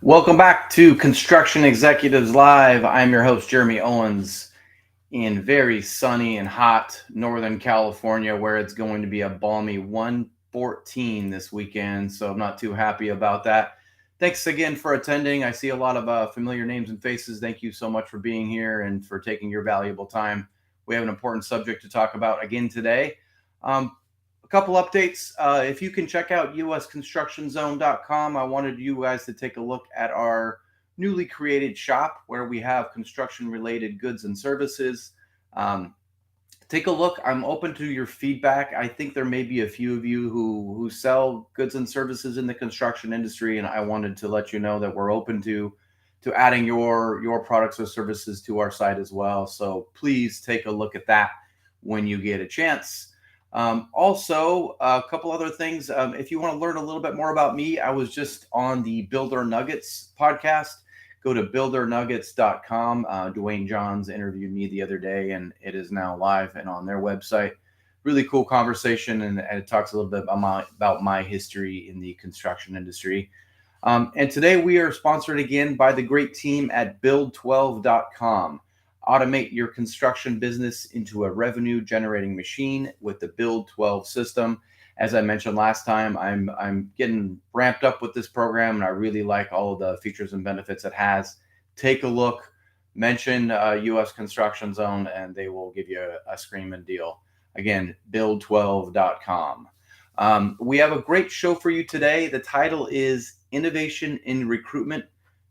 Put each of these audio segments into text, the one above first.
Welcome back to Construction Executives Live. I'm your host, Jeremy Owens, in very sunny and hot Northern California, where it's going to be a balmy 114 this weekend. So I'm not too happy about that. Thanks again for attending. I see a lot of familiar names and faces. Thank you so much for being here and for taking your valuable time. We have an important subject to talk about again today. Um, a couple updates. If you can check out usconstructionzone.com, I wanted you guys to take a look at our newly created shop where we have construction related goods and services. Um, Take a look. I'm open to your feedback. I think there may be a few of you who sell goods and services in the construction industry, and I wanted to let you know that we're open to adding your products or services to our site as well. So please take a look at that when you get a chance. Also, a couple other things. If you want to learn a little bit more about me, I was just on the Builder Nuggets podcast. Go to buildernuggets.com. Dwayne Johns interviewed me the other day, and it is now live and on their website. Really cool conversation, and it talks a little bit about my history in the construction industry. And today we are sponsored again by the great team at build12.com. Automate your construction business into a revenue generating machine with the Build 12 system. As I mentioned last time, I'm getting ramped up with this program, and I really like all of the features and benefits it has. Take a look, mention US Construction Zone, and they will give you a screaming deal. Again, build12.com. We have a great show for you today. The title is Innovation in Recruitment,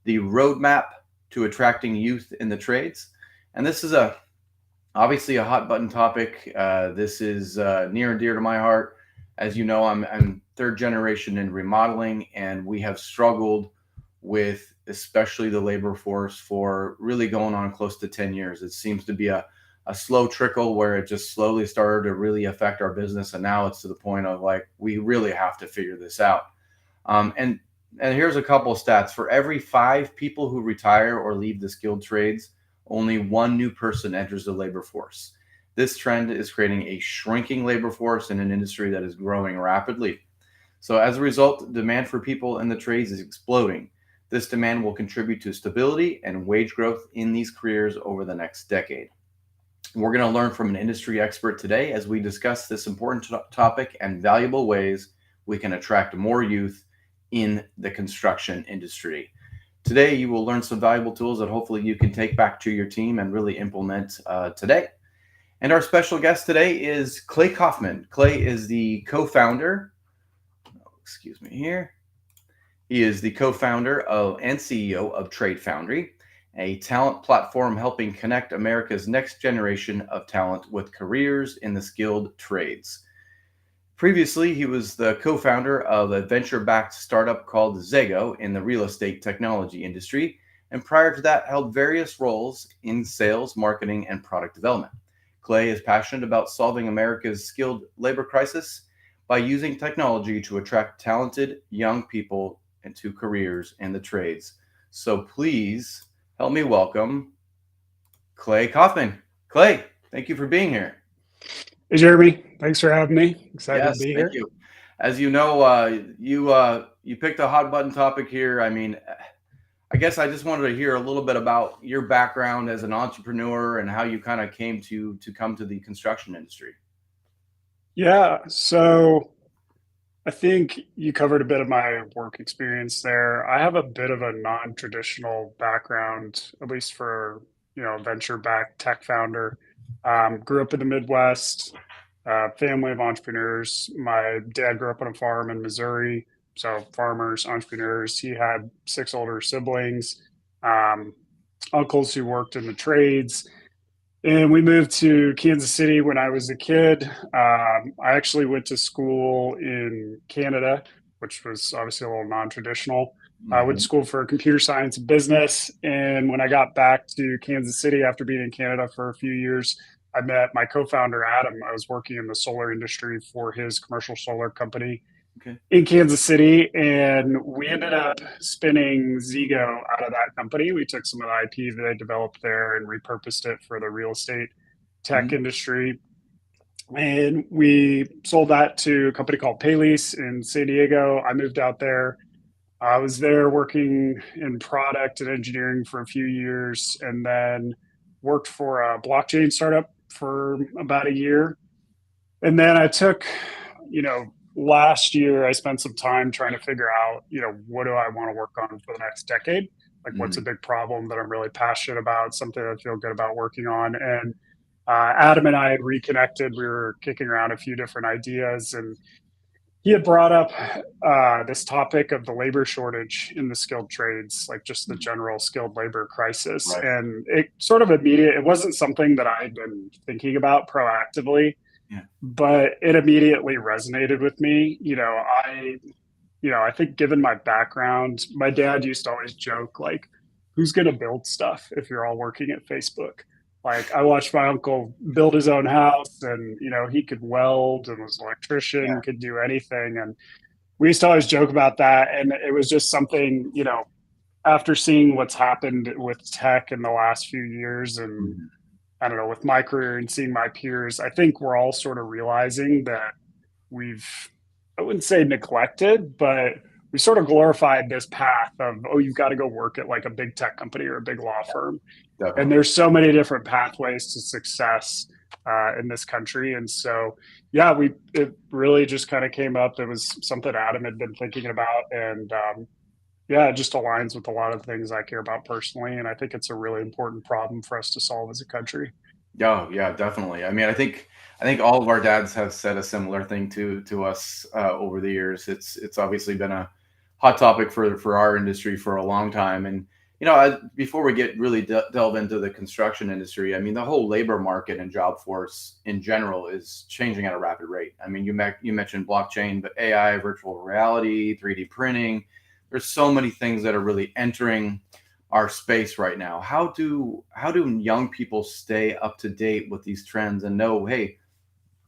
the Roadmap to Attracting Youth in the Trades. And this is obviously a hot button topic. This is near and dear to my heart. As you know, I'm third generation in remodeling, and we have struggled with especially the labor force for really going on close to 10 years. It seems to be a slow trickle where it just slowly started to really affect our business. And now it's to the point of like, we really have to figure this out. And here's a couple of stats. For every 5 people who retire or leave the skilled trades, only one new person enters the labor force. This trend is creating a shrinking labor force in an industry that is growing rapidly. So as a result, demand for people in the trades is exploding. This demand will contribute to stability and wage growth in these careers over the next decade. We're going to learn from an industry expert today as we discuss this important topic and valuable ways we can attract more youth in the construction industry. Today, you will learn some valuable tools that hopefully you can take back to your team and really implement today. And our special guest today is Clay Coffman. Clay is the co-founder, excuse me here. He is the co-founder of and CEO of Trade Foundry, a talent platform helping connect America's next generation of talent with careers in the skilled trades. Previously, he was the co-founder of a venture-backed startup called Zago in the real estate technology industry, and prior to that held various roles in sales, marketing, and product development. Clay is passionate about solving America's skilled labor crisis by using technology to attract talented young people into careers in the trades. So please help me welcome Clay Coffman. Clay, thank you for being here. Hey, Jeremy. Thanks for having me. Excited to Yes, be thank here. you. As you know, you picked a hot button topic here. I mean, I guess I just wanted to hear a little bit about your background as an entrepreneur and how you kind of came to come to the construction industry. Yeah. So I think you covered a bit of my work experience there. I have a bit of a non-traditional background, at least for, venture-backed tech founder. Grew up in the Midwest, family of entrepreneurs. My dad grew up on a farm in Missouri. So farmers, entrepreneurs. He had 6 older siblings, um, uncles who worked in the trades. And we moved to Kansas City when I was a kid. I actually went to school in Canada, which was obviously a little non-traditional. I went to Mhm. school for computer science and business. And when I got back to Kansas City after being in Canada for a few years, I met my co-founder, Adam. I was working in the solar industry for his commercial solar company Okay. in Kansas City, and we ended up spinning Zego out of that company. We took some of the IP that they developed there and repurposed it for the real estate tech Mhm. industry. And we sold that to a company called Paylease in San Diego. I moved out there, I was there working in product and engineering for a few years, and then worked for a blockchain startup for about a year. And then I took, last year I spent some time trying to figure out, what do I want to work on for the next decade? Like, what's a Mhm. big problem that I'm really passionate about, something I feel good about working on. And Adam and I had reconnected. We were kicking around a few different ideas, and he had brought up this topic of the labor shortage in the skilled trades, like just the Mhm. general skilled labor crisis. Right. And it sort of immediate, it wasn't something that I had been thinking about proactively, Yeah. but it immediately resonated with me. I think given my background, my dad used to always joke like, "Who's going to build stuff if you're all working at Facebook?" Like I watched my uncle build his own house, and he could weld and was an electrician, Yeah. could do anything, and we used to always joke about that. And it was just something, after seeing what's happened with tech in the last few years, and Mhm. I don't know, with my career and seeing my peers, I think we're all sort of realizing that we've, I wouldn't say neglected, but we sort of glorified this path of, oh, you've got to go work at like a big tech company or a big law firm. And Definitely. there's so many different pathways to success in this country. And so, yeah, it really just kind of came up. It was something Adam had been thinking about. And yeah, it just aligns with a lot of things I care about personally. And I think it's a really important problem for us to solve as a country. Oh, yeah, definitely. I mean, I think all of our dads have said a similar thing to us over the years. It's obviously been a hot topic for our industry for a long time. And before we get really delve into the construction industry, I mean, the whole labor market and job force in general is changing at a rapid rate. I mean, you mentioned blockchain, but AI, virtual reality, 3D printing. There's so many things that are really entering our space right now. How do young people stay up to date with these trends and know, hey,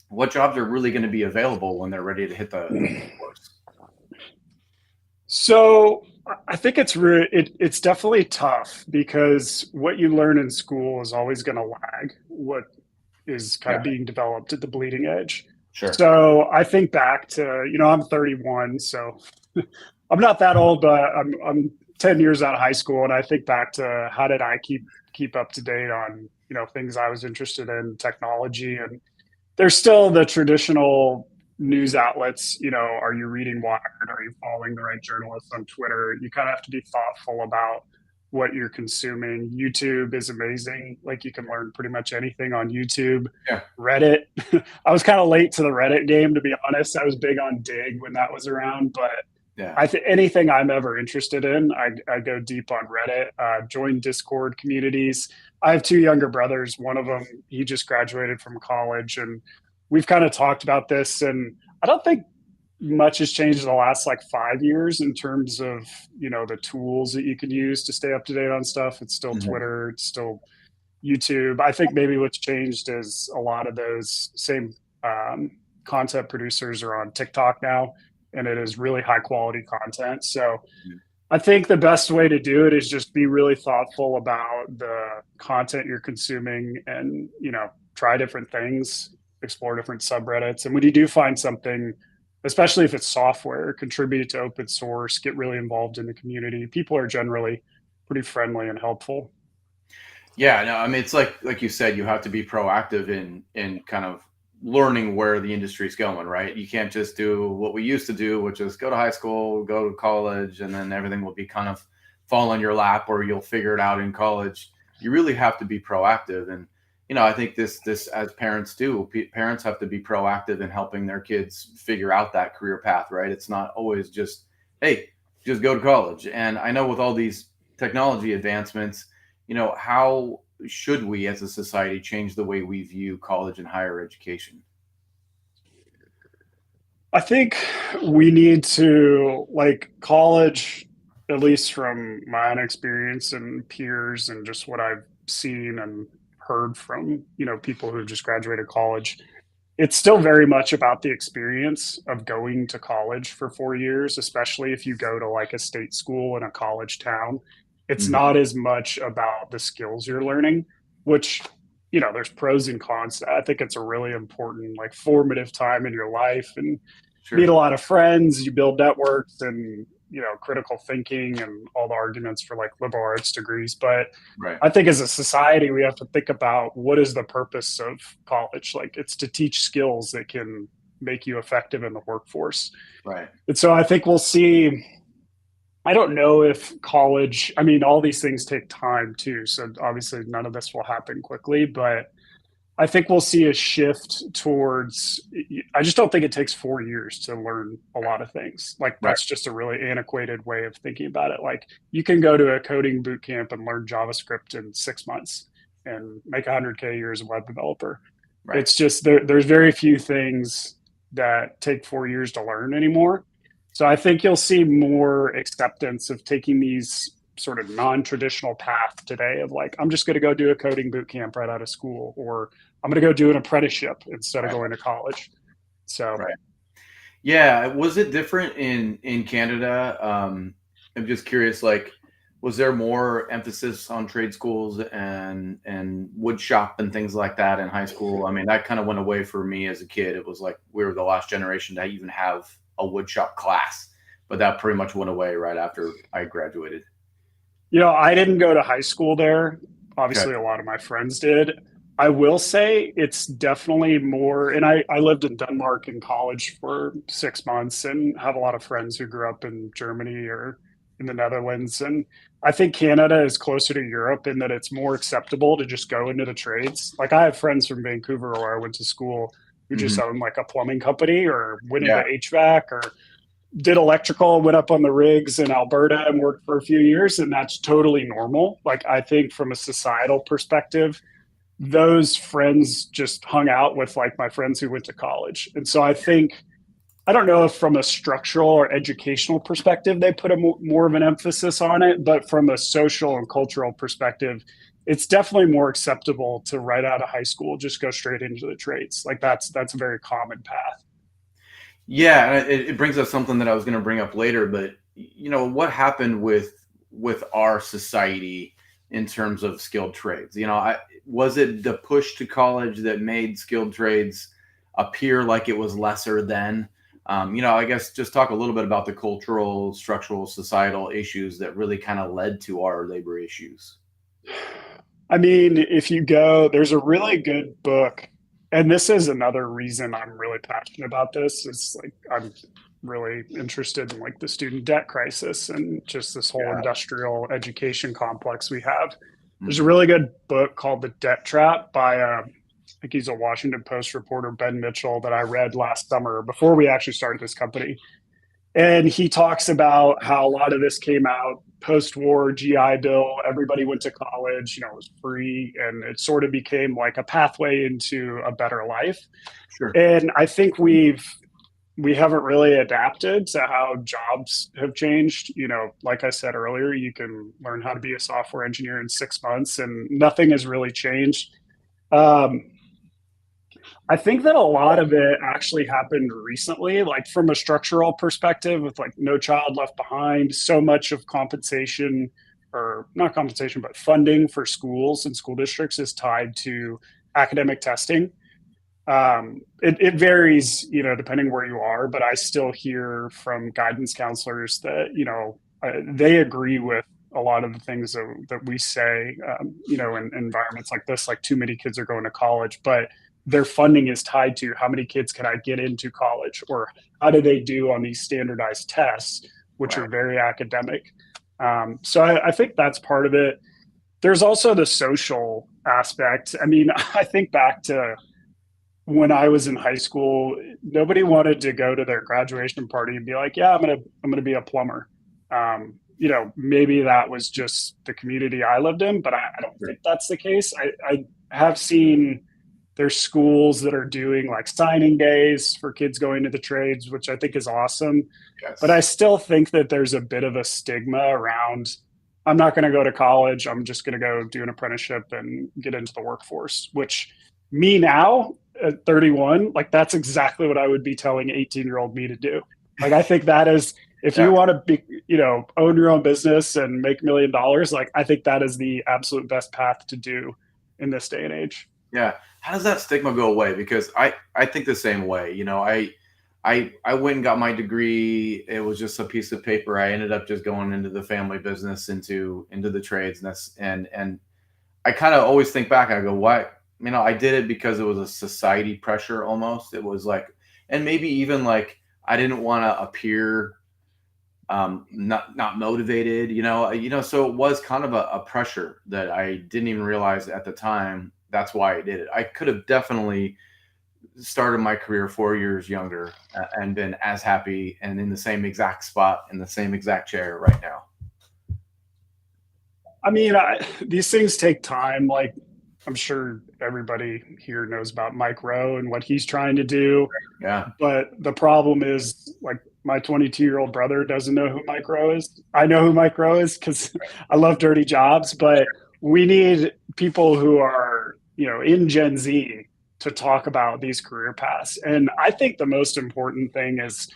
what jobs are really going to be available when they're ready to hit the workforce? So I think it's definitely tough because what you learn in school is always going to lag what is kind Yeah, of being developed at the bleeding edge. sure. So I think back to, I'm 31, so I'm not that old, but I'm 10 years out of high school, and I think back to how did I keep up to date on, things I was interested in, technology. And there's still the traditional news outlets. Are you reading Wired? Are you following the right journalists on Twitter? You kind of have to be thoughtful about what you're consuming. YouTube is amazing. Like, you can learn pretty much anything on YouTube. Yeah, Reddit. I was kind of late to the Reddit game, to be honest. I was big on Dig when that was around, but yeah. I think anything I'm ever interested in, I go deep on Reddit. Join Discord communities. I have two younger brothers. One of them, he just graduated from college, and we've kind of talked about this. And I don't think much has changed in the last like 5 years in terms of the tools that you can use to stay up to date on stuff. It's still Mhm. Twitter. It's still YouTube. I think maybe what's changed is a lot of those same um, content producers are on TikTok now, and it is really high quality content. So I think the best way to do it is just be really thoughtful about the content you're consuming, and try different things, explore different subreddits. And when you do find something, especially if it's software, contribute to open source, get really involved in the community. People are generally pretty friendly and helpful. Yeah, no, I mean it's like you said, you have to be proactive in kind of learning where the industry's going, right? You can't just do what we used to do, which is go to high school, go to college, and then everything will be kind of fall in your lap or you'll figure it out in college. You really have to be proactive. And I think this as parents do, parents have to be proactive in helping their kids figure out that career path, right? It's not always just, hey, just go to college. And I know with all these technology advancements, how should we as a society change the way we view college and higher education? I think we need to, like, college, at least from my own experience and peers and just what I've seen and heard from, people who've just graduated college. It's still very much about the experience of going to college for 4 years, especially if you go to like a state school in a college town. It's Mhm. not as much about the skills you're learning, which, there's pros and cons. I think it's a really important, like, formative time in your life, and meet a Sure. lot of friends, you build networks, and critical thinking and all the arguments for like liberal arts degrees. But Right. I think as a society, we have to think about what is the purpose of college. Like, it's to teach skills that can make you effective in the workforce. Right. And so I think we'll see. I don't know if college, I mean, all these things take time too. So obviously, none of this will happen quickly, but I think we'll see a shift towards. I just don't think it takes 4 years to learn a lot of things. Like, Right. that's just a really antiquated way of thinking about it. Like, you can go to a coding boot camp and learn JavaScript in 6 months and make 100K a year as a web developer. Right. It's just there's very few things that take 4 years to learn anymore. So I think you'll see more acceptance of taking these sort of non-traditional path today of like, I'm just going to go do a coding boot camp right out of school, or I'm going to go do an apprenticeship instead of Right. going to college. So Right. Yeah. Was it different in Canada? I'm just curious. Like, was there more emphasis on trade schools and wood shop and things like that in high school? I mean, that kind of went away for me as a kid. It was like we were the last generation to even have a wood shop class, but that pretty much went away right after I graduated. I didn't go to high school there. Okay. Obviously, a lot of my friends did. I will say it's definitely more, and I lived in Denmark in college for 6 months and have a lot of friends who grew up in Germany or in the Netherlands. And I think Canada is closer to Europe in that it's more acceptable to just go into the trades. Like, I have friends from Vancouver where I went to school who just Hmm. own like a plumbing company or went into Yeah. HVAC or did electrical, went up on the rigs in Alberta and worked for a few years, and that's totally normal. Like, I think from a societal perspective, those friends just hung out with like my friends who went to college. And so I think, I don't know if from a structural or educational perspective they put a more of an emphasis on it, but from a social and cultural perspective, it's definitely more acceptable to right out of high school just go straight into the trades. Like, that's a very common path. Yeah, and it brings up something that I was going to bring up later, but what happened with our society in terms of skilled trades? Was it the push to college that made skilled trades appear like it was lesser than? I guess just talk a little bit about the cultural, structural, societal issues that really kind of led to our labor issues. I mean, if you go, there's a really good book, and this is another reason I'm really passionate about this. Is like, I'm really interested in like the student debt crisis and just this whole Yeah. industrial education complex we have. There's a Hmm. really good book called The Debt Trap by I think he's a Washington Post reporter, Ben Mitchell, that I read last summer before we actually started this company. And he talks about how a lot of this came out post-war GI Bill. Everybody went to college, it was free, and it sort of became like a pathway into a better life. Sure. And I think we haven't really adapted to how jobs have changed. Like I said earlier, you can learn how to be a software engineer in 6 months, and nothing has really changed. Um, I think that a lot of it actually happened recently, like from a structural perspective, with like No Child Left Behind. So much of compensation, or not compensation, but funding for schools and school districts is tied to academic testing. It varies, depending where you are, but I still hear from guidance counselors that, they agree with a lot of the things that we say, in environments like this, like too many kids are going to college, but their funding is tied to how many kids can I get into college, or how do they do on these standardized tests, which Right. are very academic. So I think that's part of it. There's also the social aspect. I mean, I think back to when I was in high school, nobody wanted to go to their graduation party and be like, "Yeah, I'm gonna be a plumber." Maybe that was just the community I lived in, but I don't Sure. think that's the case. I have seen there's schools that are doing like signing days for kids going to the trades, which I think is awesome. But I Yes. still think that there's a bit of a stigma around. I'm not going to go to college. I'm just going to go do an apprenticeship and get into the workforce, which me now at 31, like, that's exactly what I would be telling 18-year-old me to do. Like, I think that is, if you Yeah. want to be, own your own business and make $1 million, like, I think that is the absolute best path to do in this day and age. Yeah. How does that stigma go away? Because I think the same way. I went and got my degree. It was just a piece of paper. I ended up just going into the family business, into the trades, and I kind of always think back. I go, what? I did it because it was a society pressure almost. It was like, and maybe even like I didn't want to appear not motivated. So it was kind of a pressure that I didn't even realize at the time. That's why I did it. I could have definitely started my career 4 years younger and been as happy and in the same exact spot in the same exact chair right now. I mean, these things take time. Like, I'm sure everybody here knows about Mike Rowe and what he's trying to do. Yeah. But the problem is, like, my 22-year-old brother doesn't know who Mike Rowe is. I know who Mike Rowe is because I love dirty jobs, but we need people who are, in Gen Z to talk about these career paths. And I think the most important thing is,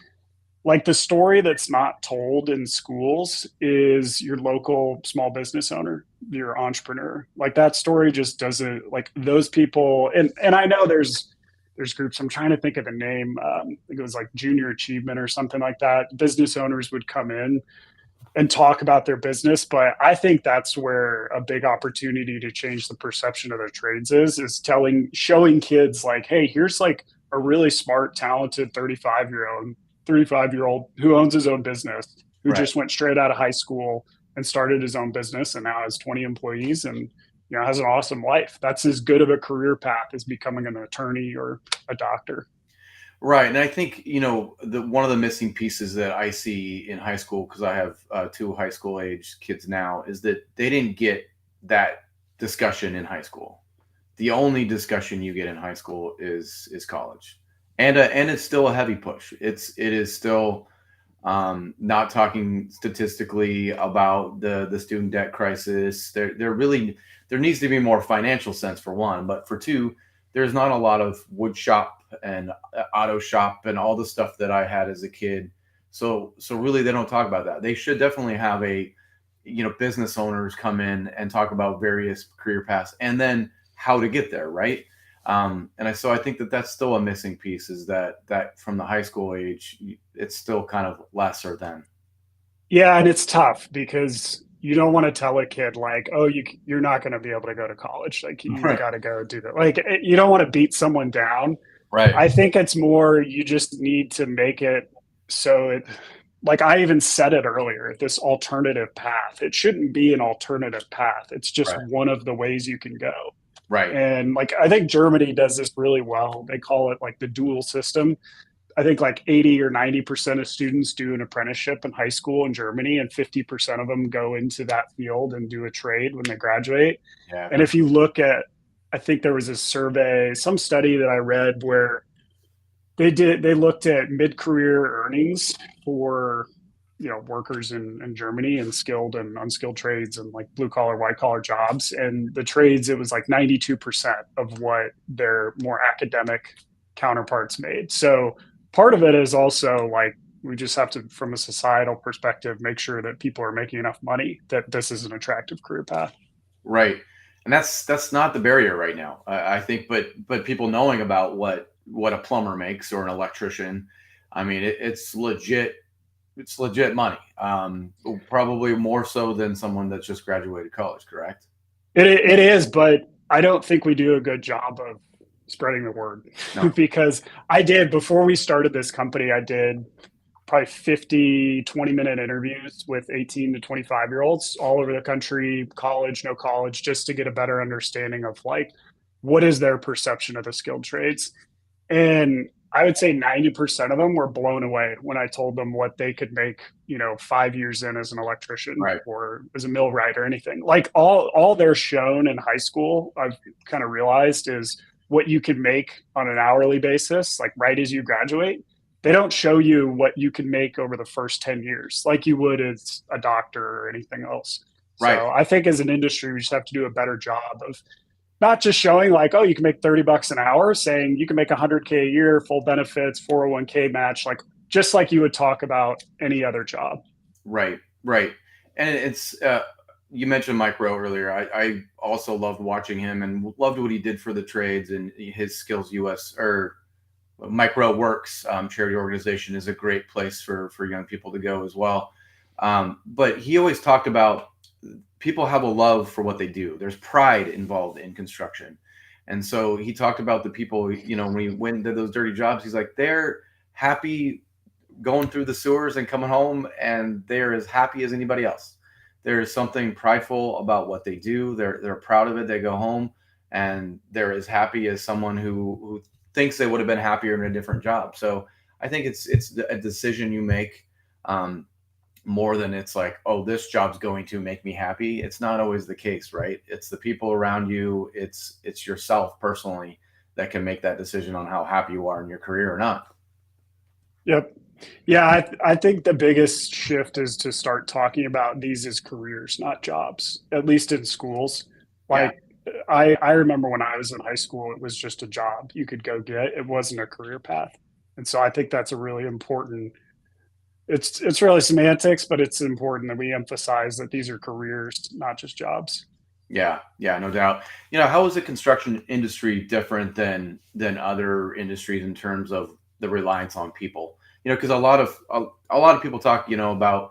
like, the story that's not told in schools is your local small business owner, your entrepreneur. Like, that story just doesn't, like, those people. And I know there's groups. I'm trying to think of the name. I think it was like Junior Achievement or something like that. Business owners would come in and talk about their business, but I think that's where a big opportunity to change the perception of their trades is showing kids, like, hey, here's like a really smart, talented 35-year old who owns his own business, who Right. just went straight out of high school and started his own business and now has 20 employees and has an awesome life. That's as good of a career path as becoming an attorney or a doctor. Right. And I think, the one of the missing pieces that I see in high school, because I have two high school age kids now, is that they didn't get that discussion in high school. The only discussion you get in high school is college. And it's still a heavy push. It is still not talking statistically about the student debt crisis. There needs to be more financial sense for one, but for two, there's not a lot of wood shop and auto shop and all the stuff that I had as a kid. So really, they don't talk about that. They should definitely have business owners come in and talk about various career paths and then how to get there, right? So I think that that's still a missing piece, is that from the high school age, it's still kind of lesser than. Yeah, and it's tough because you don't want to tell a kid, like, oh, you're not going to be able to go to college. Like, you Right. got to go do that. Like, you don't want to beat someone down. Right. I think it's more you just need to make it so it, like I even said it earlier, this alternative path. It shouldn't be an alternative path. It's just Right. one of the ways you can go. Right. And like I think Germany does this really well. They call it like the dual system. I think like 80 or 90% of students do an apprenticeship in high school in Germany, and 50% of them go into that field and do a trade when they graduate. Yeah, And for if sure. you look at, I think there was a survey, some study that I read where they looked at mid-career earnings for workers in Germany and skilled and unskilled trades and like blue collar, white collar jobs. And the trades, it was like 92% of what their more academic counterparts made. So part of it is also like we just have to, from a societal perspective, make sure that people are making enough money that this is an attractive career path. Right. And that's not the barrier right now. I think, but people knowing about what a plumber makes or an electrician, I mean, it's legit. It's legit money. Probably more so than someone that's just graduated college. Correct. It is, but I don't think we do a good job of spreading the word No. because I did, before we started this company, I did probably 50 20-minute interviews with 18 to 25 year olds all over the country, college, no college, just to get a better understanding of like what is their perception of the skilled trades. And I would say 90% of them were blown away when I told them what they could make, 5 years in as an electrician Right. or as a millwright or anything. Like all they're shown in high school, I've kind of realized, is what you could make on an hourly basis, like right as you graduate. They don't show you what you can make over the first 10 years, like you would as a doctor or anything else. Right. So I think as an industry, we just have to do a better job of not just showing like, oh, you can make 30 bucks an hour, saying you can make 100K a year, full benefits, 401k match, like just like you would talk about any other job. Right. Right. And it's you mentioned Mike Rowe earlier. I also loved watching him and loved what he did for the trades and his skills US or Micro Works charity organization is a great place for young people to go as well. But he always talked about people have a love for what they do. There's pride involved in construction. And so he talked about the people, when he went into those dirty jobs, he's like, they're happy going through the sewers and coming home, and they're as happy as anybody else. There is something prideful about what they do. They're proud of it. They go home and they're as happy as someone who thinks they would have been happier in a different job. So I think it's a decision you make, more than it's like, oh, this job's going to make me happy. It's not always the case, right? It's the people around you. It's yourself personally that can make that decision on how happy you are in your career or not. Yep. Yeah, I think the biggest shift is to start talking about these as careers, not jobs, at least in schools. Yeah. Like I remember when I was in high school, it was just a job you could go get. It wasn't a career path. And so I think that's a really important, it's really semantics, but it's important that we emphasize that these are careers, not just jobs. Yeah, yeah, no doubt. How is the construction industry different than other industries in terms of the reliance on people? Because a lot of people talk, about,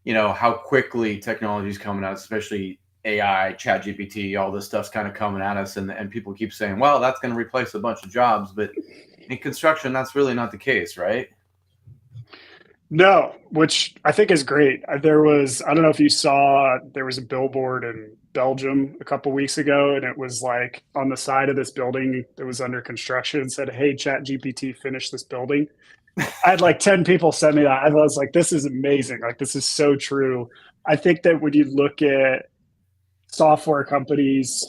how quickly technology is coming out, especially AI, Chat GPT, all this stuff's kind of coming at us, and people keep saying, well, that's going to replace a bunch of jobs, but in construction, that's really not the case, right? No, which I think is great. There was, I don't know if you saw, there was a billboard in Belgium a couple weeks ago, and it was like on the side of this building that was under construction and said, "Hey, Chat GPT, finish this building." I had like 10 people send me that. I was like, this is amazing. Like, this is so true. I think that when you look at software companies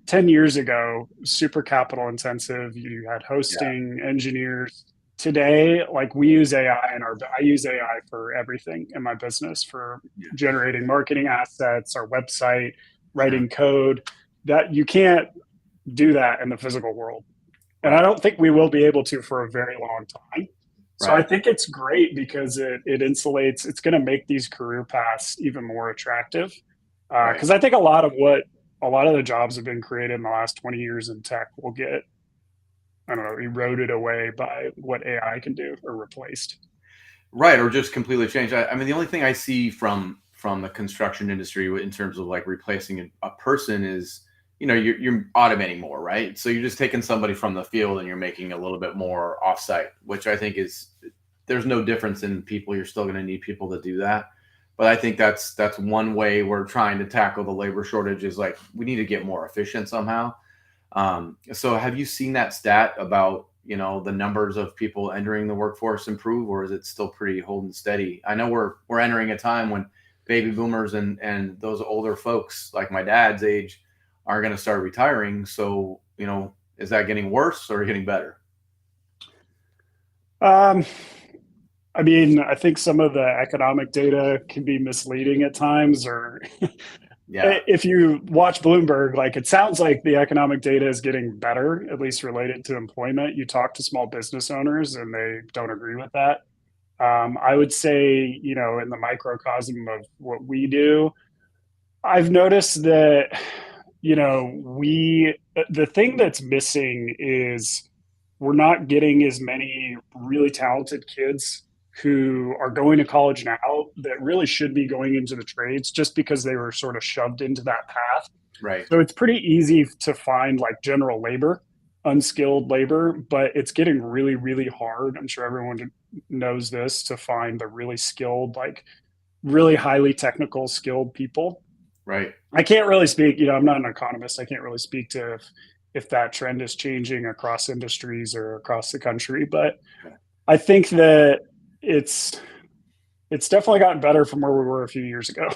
10 years ago, super capital intensive. You had Yeah, hosting engineers. Today, like we use AI in our, I use AI for everything in my business, for yeah, generating marketing assets, our website, sure, writing code. That you can't do that in the physical world. And I right, don't think we will be able to for a very long time. So I right, think it's great because it insulates, it's going to make these career paths even more attractive. right. Because I think a lot of the jobs have been created in the last 20 years in tech will get, I don't know, eroded away by what AI can do or replaced. Right, or just completely change. I mean, the only thing I see from the construction industry in terms of like replacing a person is, you're automating more, right? So you're just taking somebody from the field and you're making a little bit more offsite, which I think is, there's no difference in people. You're still going to need people to do that, but I think that's one way we're trying to tackle the labor shortage is like we need to get more efficient somehow. So have you seen that stat about, the numbers of people entering the workforce improve, or is it still pretty holding steady? I know we're entering a time when baby boomers and those older folks like my dad's age are going to start retiring. So, is that getting worse or getting better? Um, I mean, I think some of the economic data can be misleading at times, or Yeah, if you watch Bloomberg, like it sounds like the economic data is getting better, at least related to employment. You talk to small business owners and they don't agree with that. I would say, in the microcosm of what we do, I've noticed that, the thing that's missing is we're not getting as many really talented kids who are going to college now that really should be going into the trades just because they were sort of shoved into that path. right, So it's pretty easy to find like general labor, unskilled labor, but it's getting really, really hard. I'm sure everyone knows this, to find the really skilled, like really highly technical, skilled people. right. I can't really speak, I'm not an economist. I can't really speak to if that trend is changing across industries or across the country, but Okay. I think that it's it's definitely gotten better from where we were a few years ago.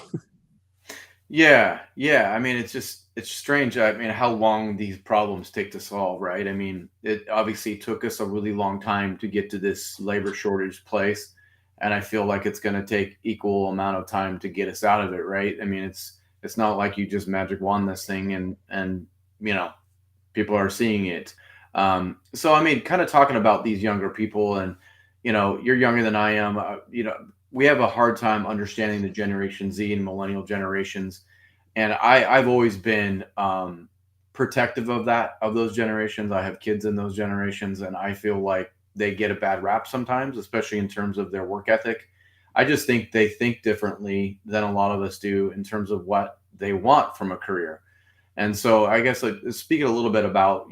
Yeah, yeah. I mean, it's strange. I mean, how long these problems take to solve, right? I mean, it obviously took us a really long time to get to this labor shortage place, and I feel like it's going to take equal amount of time to get us out of it, right? I mean, it's not like you just magic wand this thing and you know people are seeing it. So I mean, kind of talking about these younger people, and you're younger than I am. We have a hard time understanding the Generation Z and millennial generations, and I've always been protective of those generations. I have kids in those generations, and I feel like they get a bad rap sometimes, especially in terms of their work ethic. I just think they think differently than a lot of us do in terms of what they want from a career. And so I guess, like, speaking a little bit about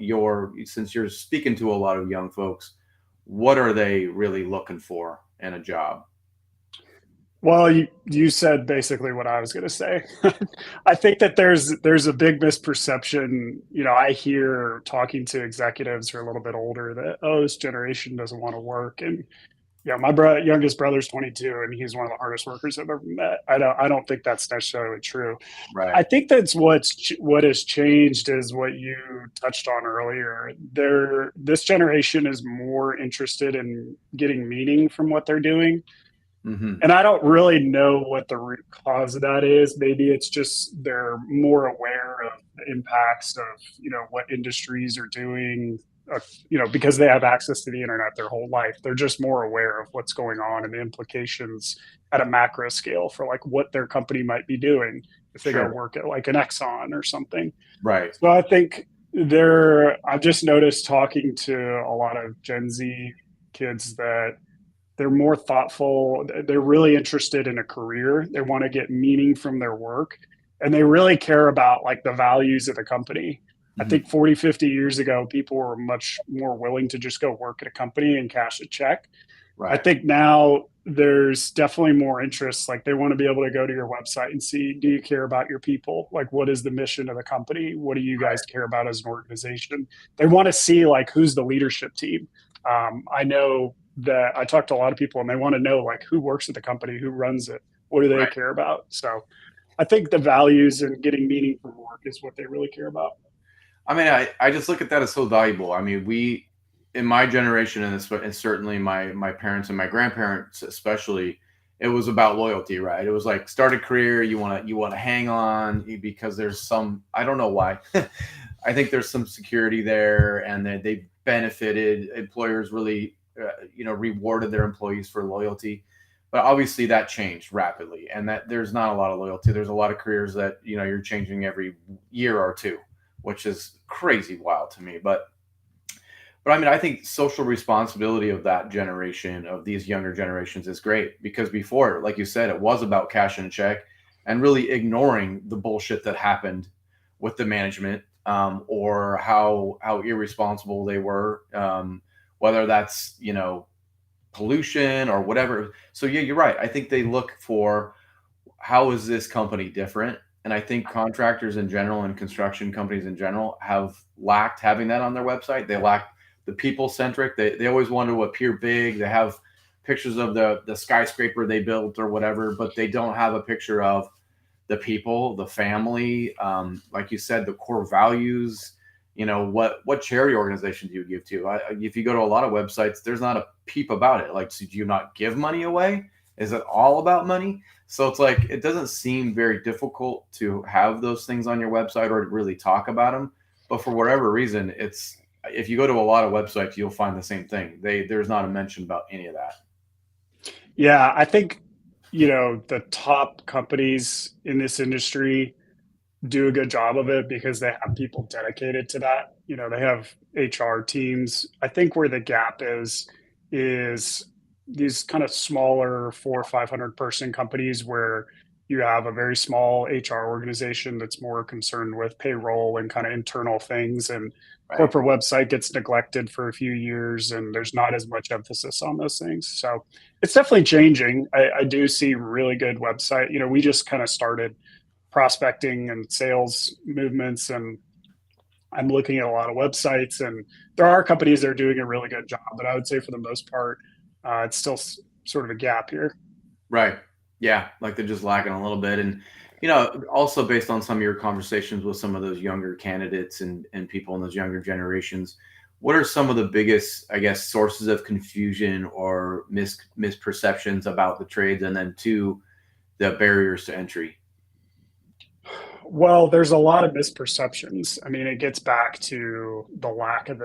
since you're speaking to a lot of young folks, what are they really looking for in a job? Well, you said basically what I was going to say. I think that there's a big misperception. I hear talking to executives who are a little bit older that, oh, this generation doesn't want to work. And yeah, my youngest brother's 22, and he's one of the hardest workers I've ever met. I don't think that's necessarily true. Right. I think that's what has changed is what you touched on earlier. This generation is more interested in getting meaning from what they're doing, Hmm. and I don't really know what the root cause of that is. Maybe it's just they're more aware of the impacts of, what industries are doing, because they have access to the internet their whole life. They're just more aware of what's going on and the implications at a macro scale for like what their company might be doing if they go Sure. work at like an Exxon or something. Right. So I think I've just noticed talking to a lot of Gen Z kids that they're more thoughtful. They're really interested in a career. They want to get meaning from their work, and they really care about like the values of the company. I Hmm. think 40, 50 years ago, people were much more willing to just go work at a company and cash a check. I Right. think now there's definitely more interest. Like they want to be able to go to your website and see, do you care about your people? Like, what is the mission of the company? What do you guys care about as an organization? They want to see like who's the leadership team. I know that I talk to a lot of people and they want to know like who works at the company, who runs it, what do they Right. care about? So I think the values and getting meaning from work is what they really care about. I mean, I just look at that as so valuable. I mean, we in my generation, and certainly my parents and my grandparents especially, it was about loyalty, right? It was like start a career, you want to hang on because there's some, I don't know why. I think there's some security there, and they benefited. Employers really, rewarded their employees for loyalty. But obviously, that changed rapidly, and that there's not a lot of loyalty. There's a lot of careers that you're changing every year or two, which is crazy wild to me. But I mean, I think social responsibility of that generation, of these younger generations, is great because before, like you said, it was about cash and check and really ignoring the bullshit that happened with the management, or how irresponsible they were, whether that's pollution or whatever. So yeah, you're right. I think they look for how is this company different, and I think contractors in general and construction companies in general have lacked having that on their website. They lack the people centric. They always want to appear big. They have pictures of the skyscraper they built or whatever, but they don't have a picture of the people, the family, like you said, the core values. What charity organization do you give to? If you go to a lot of websites, there's not a peep about it. Like, so do you not give money away? Is it all about money? So it's like it doesn't seem very difficult to have those things on your website or to really talk about them. But for whatever reason, it's if you go to a lot of websites, you'll find the same thing. There's not a mention about any of that. Yeah, I think, the top companies in this industry do a good job of it because they have people dedicated to that. They have HR teams. I think where the gap is these kind of smaller 400 or 500 person companies where you have a very small HR organization that's more concerned with payroll and kind of internal things, and Right. corporate website gets neglected for a few years and there's not as much emphasis on those things. So it's definitely changing. I do see really good website. We just kind of started prospecting and sales movements, and I'm looking at a lot of websites, and there are companies that are doing a really good job, but I would say for the most part, it's still sort of a gap here. Right. Yeah. Like they're just lacking a little bit. And, also based on some of your conversations with some of those younger candidates and people in those younger generations, what are some of the biggest, I guess, sources of confusion or misperceptions about the trades? And then two, the barriers to entry. Well, there's a lot of misperceptions. I mean, it gets back to the lack of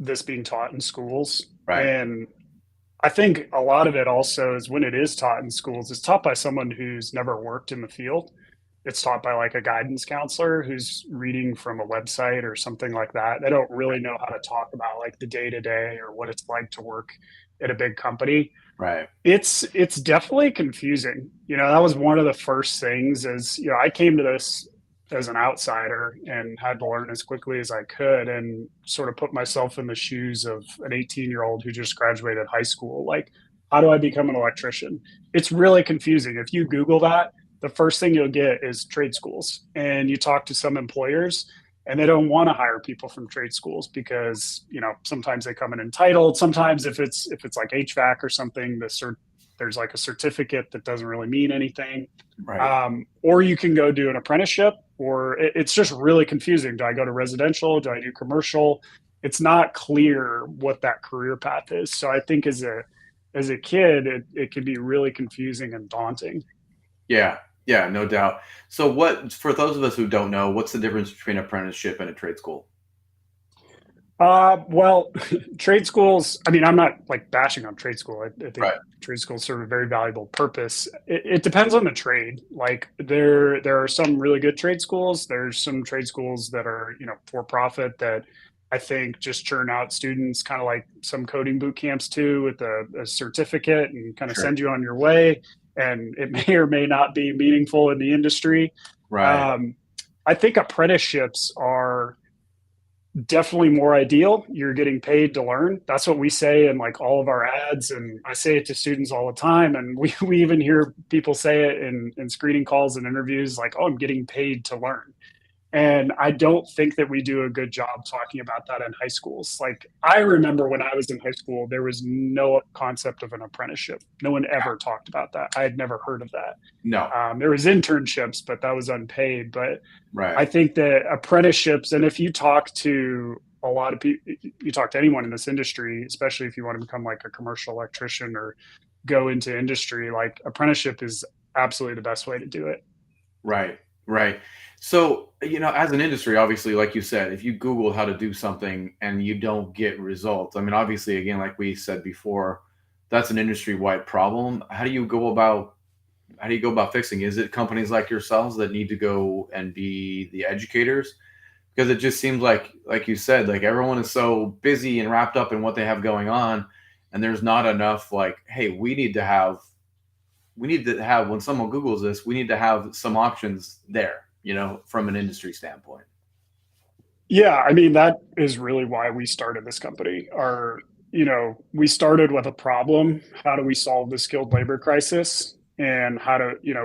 this being taught in schools. Right. And I think a lot of it also is when it is taught in schools, it's taught by someone who's never worked in the field. it's taught by like a guidance counselor who's reading from a website or something like that. They don't really know how to talk about like the day to day or what it's like to work at a big company. Right. It's definitely confusing. That was one of the first things is, I came to this as an outsider and had to learn as quickly as I could and sort of put myself in the shoes of an 18-year-old who just graduated high school. Like, how do I become an electrician? It's really confusing. If you Google that, the first thing you'll get is trade schools. And you talk to some employers and they don't want to hire people from trade schools because sometimes they come in entitled. Sometimes if it's like HVAC or something, there's like a certificate that doesn't really mean anything. Right. Or you can go do an apprenticeship, or it's just really confusing. Do I go to residential? Do I do commercial? It's not clear what that career path is. So I think as a kid, it can be really confusing and daunting. Yeah. Yeah, no doubt. So what for those of us who don't know, what's the difference between apprenticeship and a trade school? Well, trade schools, I mean, I'm not like bashing on trade school. I think Right. trade schools serve a very valuable purpose. It depends on the trade. Like there are some really good trade schools. There's some trade schools that are, for profit that I think just churn out students, kind of like some coding boot camps too, with a certificate and kind of Sure. send you on your way. And it may or may not be meaningful in the industry. Right. Um, I think apprenticeships are definitely more ideal. You're getting paid to learn. That's what we say in like all of our ads. And I say it to students all the time. And we even hear people say it in screening calls and interviews like, oh, I'm getting paid to learn. And I don't think that we do a good job talking about that in high schools. Like, I remember when I was in high school, there was no concept of an apprenticeship. No one ever talked about that. I had never heard of that. No. There was internships, but that was unpaid. But I Right. think that apprenticeships, and if you talk to a lot of people, you talk to anyone in this industry, especially if you want to become like a commercial electrician or go into industry, like apprenticeship is absolutely the best way to do it. Right. Right. So, as an industry, obviously, like you said, if you Google how to do something and you don't get results, I mean, obviously, again, like we said before, that's an industry-wide problem. How do you go about fixing it? Is it companies like yourselves that need to go and be the educators? Because it just seems like you said, like everyone is so busy and wrapped up in what they have going on, and there's not enough like, hey, we need to have when someone Googles this, we need to have some options there, from an industry standpoint. Yeah, I mean, that is really why we started this company. We started with a problem. How do we solve the skilled labor crisis? And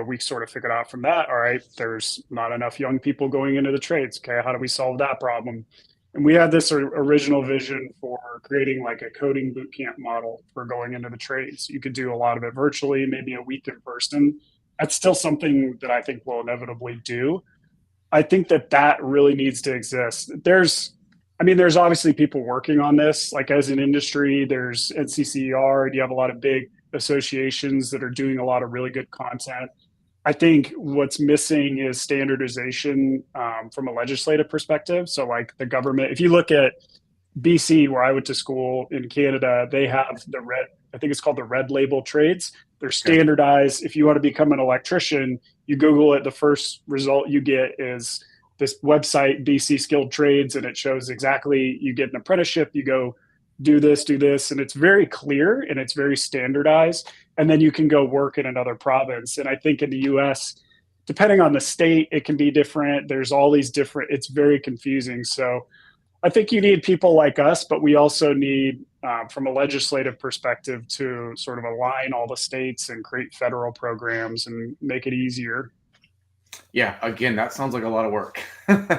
we sort of figured out from that, all right, there's not enough young people going into the trades. Okay, how do we solve that problem? And we had this original vision for creating like a coding boot camp model for going into the trades. You could do a lot of it virtually, maybe a week in person. That's still something that I think we'll inevitably do. I think that really needs to exist. There's obviously people working on this. Like as an industry, there's NCCER, and you have a lot of big associations that are doing a lot of really good content. I think what's missing is standardization from a legislative perspective. So, like the government, if you look at BC, where I went to school in Canada, they have I think it's called the red label trades. They're Okay. standardized. If you want to become an electrician, you Google it, the first result you get is this website, BC Skilled Trades, and it shows exactly you get an apprenticeship, you go do this, and it's very clear and it's very standardized. And then you can go work in another province. And I think in the US, depending on the state, it can be different. There's all these different, it's very confusing. So I think you need people like us, but we also need, from a legislative perspective, to sort of align all the states and create federal programs and make it easier. Yeah, again, that sounds like a lot of work. but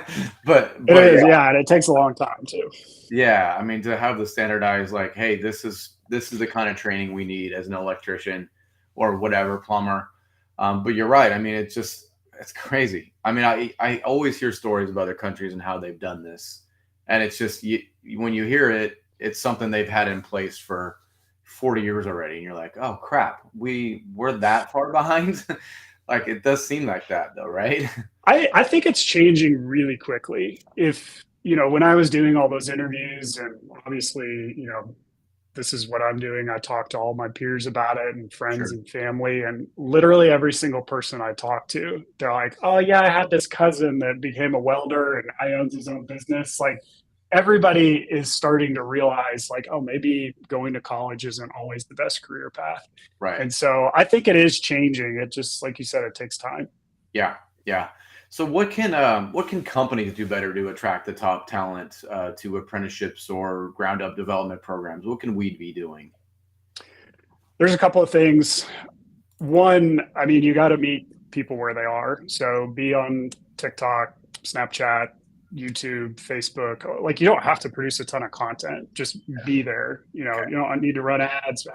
It but is, yeah, yeah, and it takes a long time too. yeah, I mean to have the standardized like, hey, this is the kind of training we need as an electrician or whatever plumber. But you're right. I mean, it's crazy. I mean, I always hear stories of other countries and how they've done this, and it's just when you hear it, it's something they've had in place for 40 years already, and you're like, oh crap, we're that far behind. Like it does seem like that though, right? I think it's changing really quickly. If, when I was doing all those interviews, and obviously, this is what I'm doing. I talk to all my peers about it and friends Sure. and family. And literally every single person I talk to, they're like, oh, yeah, I had this cousin that became a welder and I owns his own business. Like everybody is starting to realize, like, oh, maybe going to college isn't always the best career path. Right. And so I think it is changing. It just, like you said, it takes time. Yeah. Yeah. So what can companies do better to attract the top talent to apprenticeships or ground up development programs? What can we be doing? There's a couple of things. One, I mean, you got to meet people where they are. So be on TikTok, Snapchat, YouTube, Facebook. Like you don't have to produce a ton of content. Just be there. Okay. You don't need to run ads.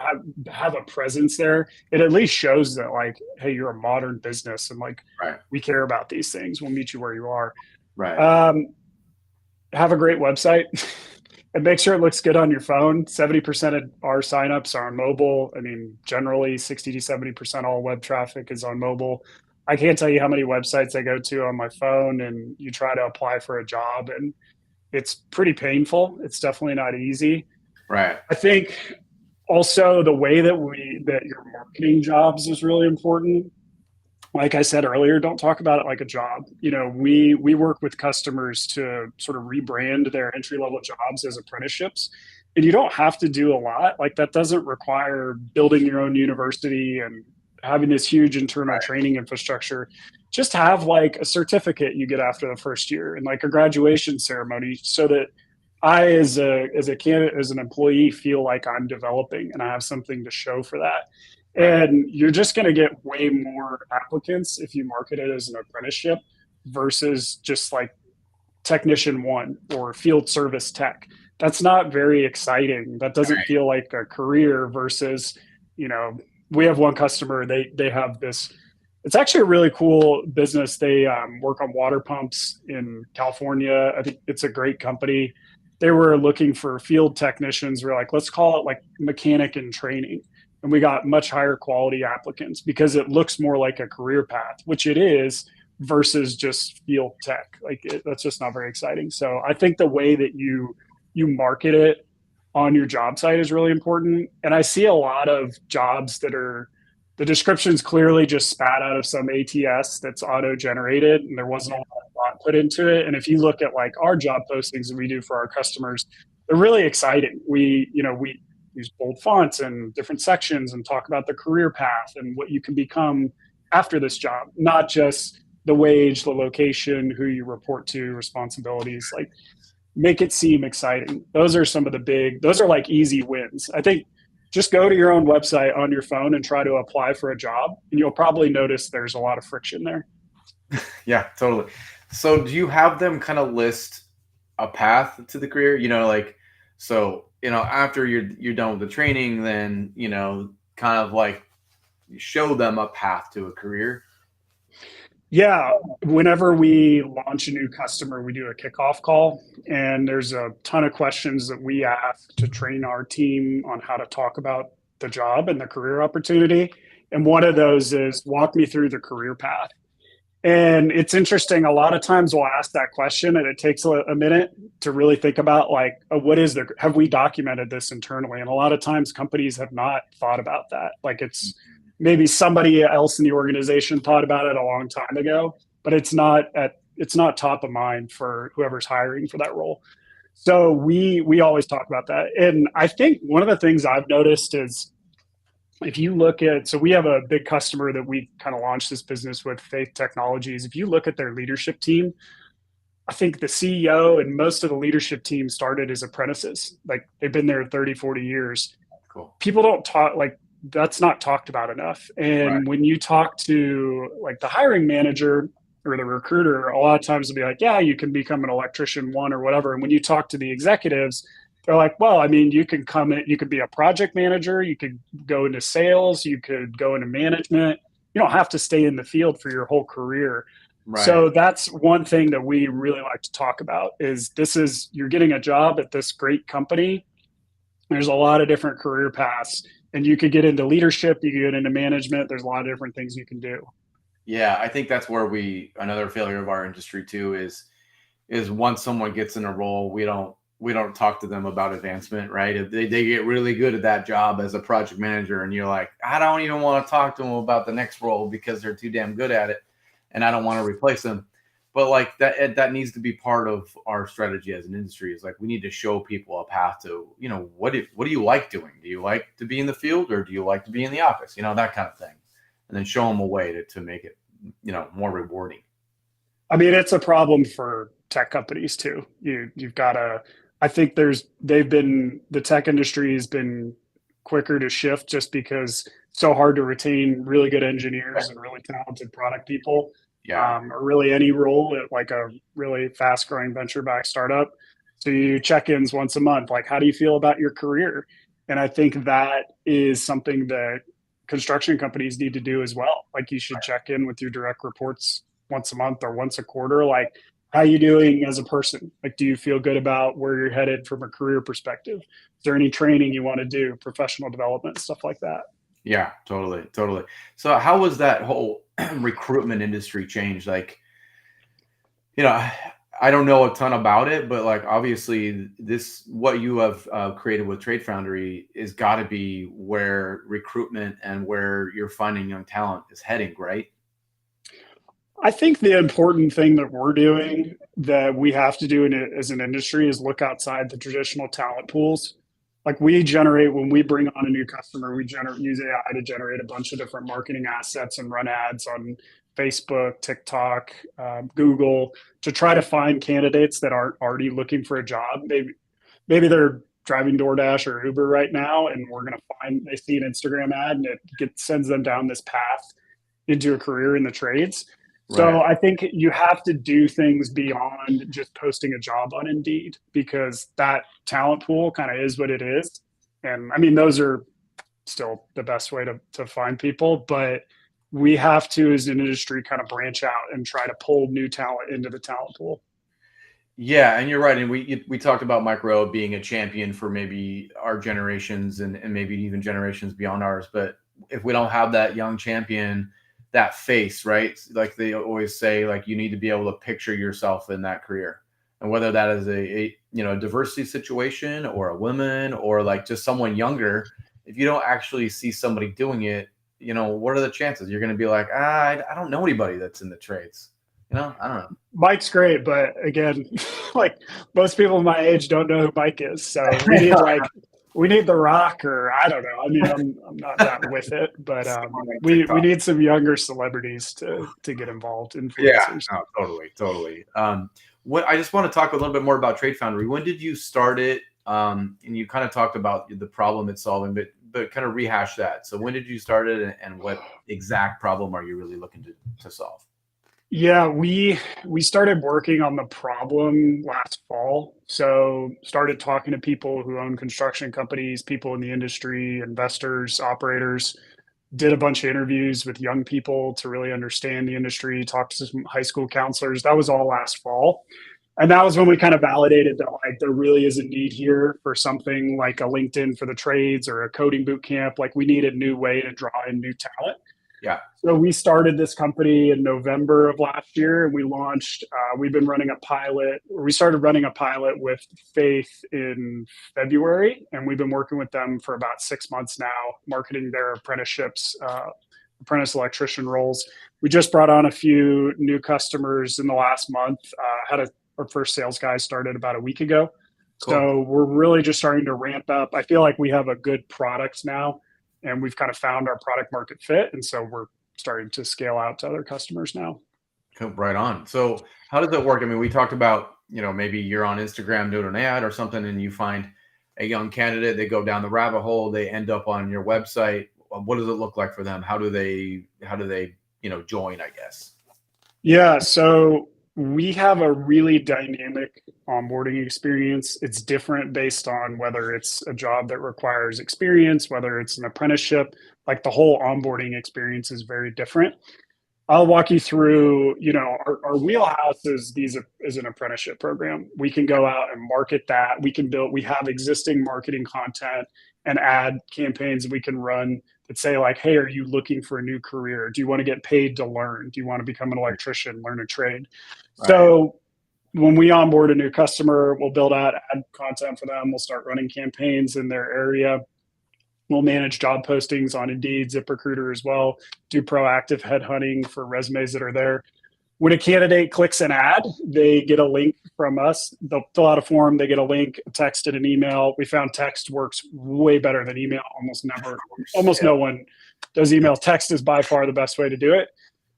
Have a presence there. It at least shows that like, hey, you're a modern business and like Right. we care about these things. We'll meet you where you are. Right. Um, have a great website and make sure it looks good on your phone. 70% of our signups are on mobile. I mean, generally 60 to 70% all web traffic is on mobile. I can't tell you how many websites I go to on my phone and you try to apply for a job and it's pretty painful. It's definitely not easy. Right. I think also the way that you're marketing jobs is really important. Like I said earlier, don't talk about it like a job. We work with customers to sort of rebrand their entry level jobs as apprenticeships, and you don't have to do a lot. Like that doesn't require building your own university and having this huge internal Right. training infrastructure. Just have like a certificate you get after the first year and like a graduation ceremony, so that I, as a candidate, as an employee, feel like I'm developing and I have something to show for that. Right. And you're just going to get way more applicants if you market it as an apprenticeship versus just like technician one or field service tech. That's not very exciting. That doesn't Right. feel like a career versus, you know, we have one customer, they have this, it's actually a really cool business. They work on water pumps in California. I think it's a great company. They were looking for field technicians. We're like, let's call it like mechanic in training. And we got much higher quality applicants because it looks more like a career path, which it is, versus just field tech. That's just not very exciting. So I think the way that you market it on your job site is really important. And I see a lot of jobs that are, the description's clearly just spat out of some ATS that's auto generated and there wasn't a lot of thought put into it. And if you look at like our job postings that we do for our customers, they're really exciting. We use bold fonts and different sections and talk about the career path and what you can become after this job, not just the wage, the location, who you report to, responsibilities. Like make it seem exciting. Those are some of the those are like easy wins. I think just go to your own website on your phone and try to apply for a job, and you'll probably notice there's a lot of friction there. Yeah, totally. So do you have them kind of list a path to the career? Like, so, after you're done with the training, then, kind of like show them a path to a career. Yeah, whenever we launch a new customer, we do a kickoff call, and there's a ton of questions that we ask to train our team on how to talk about the job and the career opportunity. And one of those is walk me through the career path. And it's interesting. A lot of times we'll ask that question and it takes a minute to really think about like, have we documented this internally? And a lot of times companies have not thought about that. Like maybe somebody else in the organization thought about it a long time ago, but it's not top of mind for whoever's hiring for that role. So we always talk about that. And I think one of the things I've noticed is if you look at, so we have a big customer that we kind of launched this business with, Faith Technologies. If you look at their leadership team, I think the CEO and most of the leadership team started as apprentices. Like they've been there 30, 40 years. Cool. People don't talk, like that's not talked about enough. Right. And when you talk to like the hiring manager or the recruiter, a lot of times they'll be like, yeah, you can become an electrician one or whatever. And when you talk to the executives, they're like, well, I mean, you can come in, you could be a project manager, you could go into sales, you could go into management. You don't have to stay in the field for your whole career. Right. So that's one thing that we really like to talk about is you're getting a job at this great company. There's a lot of different career paths and you could get into leadership, you could get into management. There's a lot of different things you can do. Yeah, I think that's where another failure of our industry too is once someone gets in a role, we don't we don't talk to them about advancement, right? If they get really good at that job as a project manager, and you're like, I don't even want to talk to them about the next role because they're too damn good at it, and I don't want to replace them. But like that needs to be part of our strategy as an industry. Is like we need to show people a path to, what do you like doing? Do you like to be in the field, or do you like to be in the office? That kind of thing, and then show them a way to make it, more rewarding. I mean, it's a problem for tech companies too. You've got to. I think the tech industry has been quicker to shift just because it's so hard to retain really good engineers and really talented product people, Yeah. or really any role at like a really fast growing venture backed startup. So you check ins once a month, like, how do you feel about your career? And I think that is something that construction companies need to do as well. Like, you should check in with your direct reports once a month or once a quarter. Like, how you doing as a person? Like, do you feel good about where you're headed from a career perspective? Is there any training you want to do, professional development, stuff like that? Yeah, totally, totally. So how was that whole recruitment industry change? Like, you know, I don't know a ton about it, but like obviously this what you have created with Trade Foundry is got to be where recruitment and where you're finding young talent is heading, right? I think the important thing that we're doing that we have to do in it as an industry is look outside the traditional talent pools. Like, we generate, when we bring on a new customer, we use AI to generate a bunch of different marketing assets and run ads on Facebook, TikTok, Google, to try to find candidates that aren't already looking for a job. Maybe they're driving DoorDash or Uber right now, and we're going to find, they see an Instagram ad and sends them down this path into a career in the trades. So Right. I think you have to do things beyond just posting a job on Indeed, because that talent pool kind of is what it is. And I mean, those are still the best way to find people, but we have to, as an industry, kind of branch out and try to pull new talent into the talent pool. Yeah, and you're right. And we talked about Mike Rowe being a champion for maybe our generations and maybe even generations beyond ours. But if we don't have that young champion, that face, right? Like they always say, like you need to be able to picture yourself in that career. And whether that is a diversity situation or a woman or like just someone younger, if you don't actually see somebody doing it, what are the chances? You're going to be like, I don't know anybody that's in the trades. I don't know. Mike's great, but again, like, most people my age don't know who Mike is. So we need the Rock, or I don't know. I mean, I'm not that with it, but Someone on we TikTok. need some younger celebrities to get involved, Yeah, influencers. no, totally, totally. What I just want to talk a little bit more about Trade Foundry. When did you start it? And you kind of talked about the problem it's solving, but kind of rehash that. So when did you start it, and what exact problem are you really looking to solve? Yeah, we started working on the problem last fall. So started talking to people who own construction companies, people in the industry, investors, operators. Did a bunch of interviews with young people to really understand the industry, talked to some high school counselors. That was all last fall. And that was when we kind of validated that, like, there really is a need here for something like a LinkedIn for the trades or a coding boot camp. Like, we need a new way to draw in new talent. Yeah, So we started this company in November of last year, and we launched. We've been running a pilot. We started running a pilot with Faith in February, and we've been working with them for about 6 months now, marketing their apprenticeships, apprentice electrician roles. We just brought on a few new customers in the last month. Our first sales guy started about a week ago. cool. So we're really just starting to ramp up. I feel like we have a good product now, and we've kind of found our product market fit. And so we're starting to scale out to other customers now. Cool, right on. So how does it work? I mean, we talked about, maybe you're on Instagram doing an ad or something and you find a young candidate, they go down the rabbit hole, they end up on your website. What does it look like for them? How do they, join, I guess? Yeah. So we have a really dynamic onboarding experience. It's different based on whether it's a job that requires experience, whether it's an apprenticeship. Like, the whole onboarding experience is very different. I'll walk you through, our wheelhouse is an apprenticeship program. We can go out and market that. We have existing marketing content and ad campaigns we can run that say, like, hey, are you looking for a new career? Do you want to get paid to learn? Do you want to become an electrician, learn a trade? Right. So when we onboard a new customer, we'll build out ad content for them. We'll start running campaigns in their area. We'll manage job postings on Indeed, ZipRecruiter as well, do proactive headhunting for resumes that are there. When a candidate clicks an ad, they get a link from us. They'll fill out a form, they get a link, a text, and an email. We found text works way better than email. Almost Yeah. no one does email. Text is by far the best way to do it.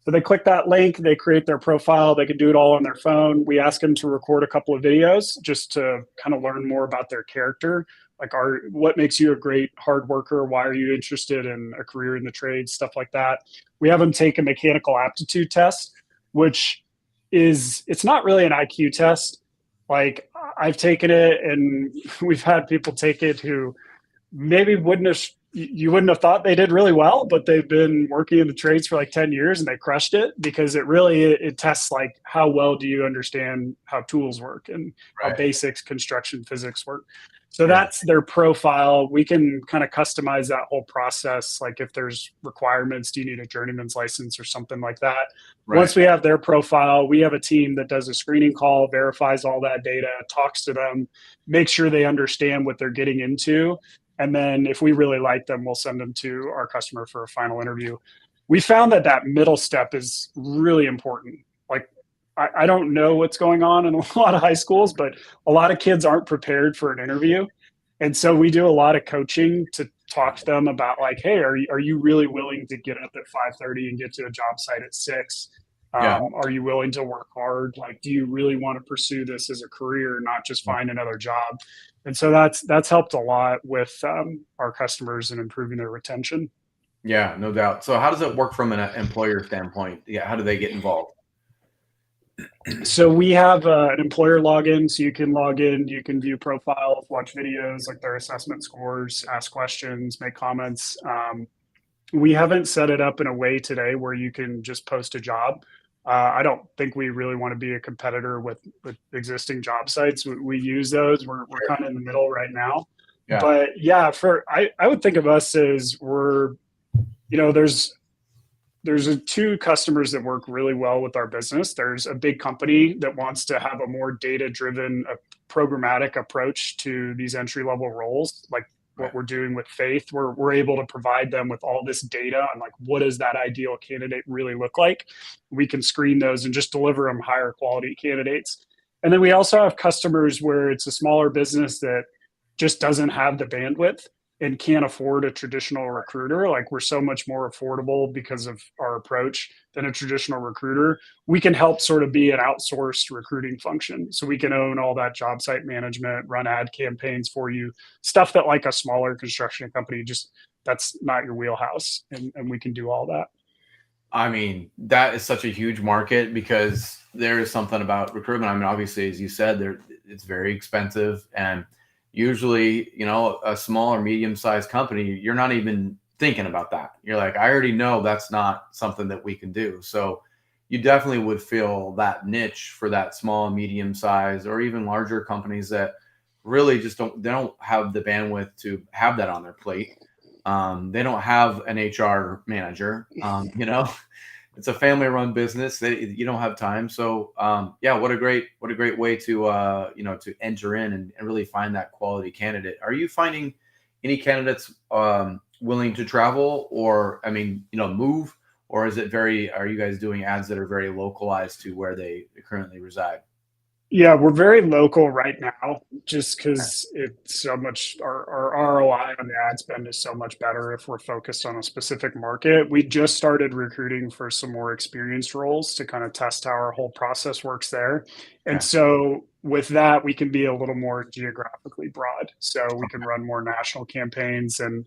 So they click that link, they create their profile, they can do it all on their phone. We ask them to record a couple of videos just to kind of learn more about their character. Like, what makes you a great hard worker? Why are you interested in a career in the trades? Stuff like that. We have them take a mechanical aptitude test, which it's not really an IQ test. Like, I've taken it and we've had people take it who maybe you wouldn't have thought they did really well, but they've been working in the trades for like 10 years and they crushed it, because it tests like how well do you understand how tools work and how Right. basics construction physics work. So Yeah. that's their profile. We can kind of customize that whole process. Like, if there's requirements, do you need a journeyman's license or something like that? Right. Once we have their profile, we have a team that does a screening call, verifies all that data, talks to them, makes sure they understand what they're getting into. And then if we really like them, we'll send them to our customer for a final interview. We found that middle step is really important. Like, I don't know what's going on in a lot of high schools, but a lot of kids aren't prepared for an interview. And so we do a lot of coaching to talk to them about, like, hey, are you really willing to get up at 5:30 and get to a job site at 6? Yeah. Are you willing to work hard? Like, do you really want to pursue this as a career, not just find another job? And so that's helped a lot with our customers and improving their retention. Yeah, no doubt. So how does it work from an employer standpoint? Yeah, how do they get involved? So we have an employer login, so you can log in, you can view profiles, watch videos like their assessment scores, ask questions, make comments. We haven't set it up in a way today where you can just post a job. I don't think we really want to be a competitor with existing job sites. We use those. We're kind of in the middle right now. Yeah. But yeah, I would think of us as there's two customers that work really well with our business. There's a big company that wants to have a more data-driven, programmatic approach to these entry-level roles, like what we're doing with Faith. We're able to provide them with all this data on, like, what does that ideal candidate really look like? We can screen those and just deliver them higher quality candidates. And then we also have customers where it's a smaller business that just doesn't have the bandwidth and can't afford a traditional recruiter. Like, we're so much more affordable because of our approach than a traditional recruiter. We can help sort of be an outsourced recruiting function. So we can own all that job site management, run ad campaigns for you, stuff that like a smaller construction company, just that's not your wheelhouse. And we can do all that. I mean, that is such a huge market because there is something about recruitment. I mean, obviously, as you said, it's very expensive, and usually, a small or medium-sized company, you're not even thinking about that. You're like, I already know that's not something that we can do. So you definitely would fill that niche for that small, medium-sized, or even larger companies that really just don't have the bandwidth to have that on their plate. They don't have an HR manager. It's a family-run business. You don't have time. So yeah, what a great way to to enter in and really find that quality candidate. Are you finding any candidates willing to travel, or move, or are you guys doing ads that are very localized to where they currently reside? Yeah, we're very local right now, just because it's so much, our ROI on the ad spend is so much better if we're focused on a specific market. We just started recruiting for some more experienced roles to kind of test how our whole process works there. And Okay. so with that, we can be a little more geographically broad. So we can run more national campaigns, and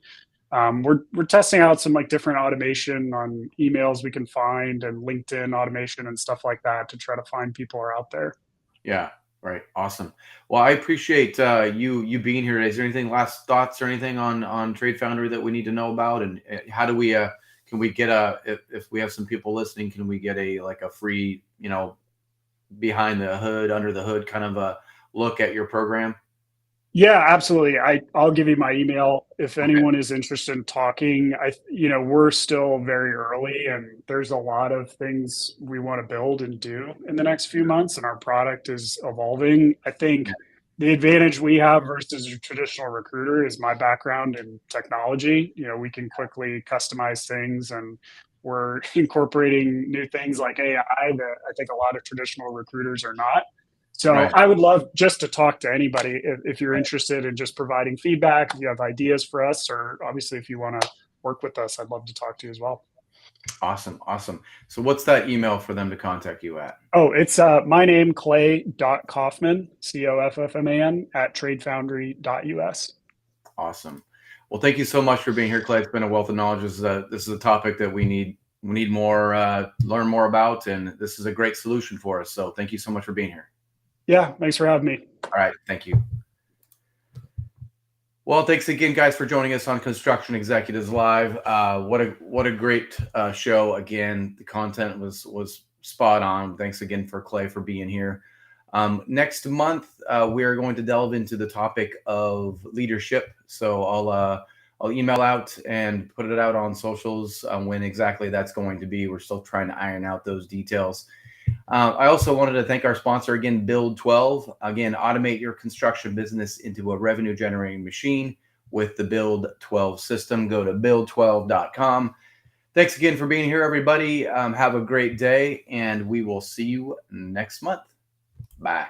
we're testing out some like different automation on emails we can find, and LinkedIn automation and stuff like that to try to find people who are out there. Yeah. Right. Awesome. Well, I appreciate you being here today. Is there anything, last thoughts or anything on Trade Foundry that we need to know about? And how do we can we get if we have some people listening, can we get a free, behind the hood, under the hood kind of a look at your program? Yeah, absolutely. I'll give you my email if anyone is interested in talking. We're still very early and there's a lot of things we want to build and do in the next few months, and our product is evolving. I think the advantage we have versus a traditional recruiter is my background in technology. We can quickly customize things, and we're incorporating new things like AI that I think a lot of traditional recruiters are not. So Right. I would love just to talk to anybody if you're Right. interested in just providing feedback, if you have ideas for us, or obviously if you want to work with us, I'd love to talk to you as well. Awesome. Awesome. So what's that email for them to contact you at? Oh, it's my name, Clay.Coffman, Coffman at tradefoundry.us. Awesome. Well, thank you so much for being here, Clay. It's been a wealth of knowledge. This is a topic that we need more learn more about, and this is a great solution for us. So thank you so much for being here. Yeah, thanks for having me. All right, thank you. Well, thanks again, guys, for joining us on Construction Executives Live. What a great show! Again, the content was spot on. Thanks again for Clay for being here. Next month, we are going to delve into the topic of leadership. So I'll email out and put it out on socials when exactly that's going to be. We're still trying to iron out those details. I also wanted to thank our sponsor again, Build 12. Again, automate your construction business into a revenue generating machine with the Build 12 system. Go to build12.com. Thanks again for being here, everybody. Have a great day, and we will see you next month. Bye.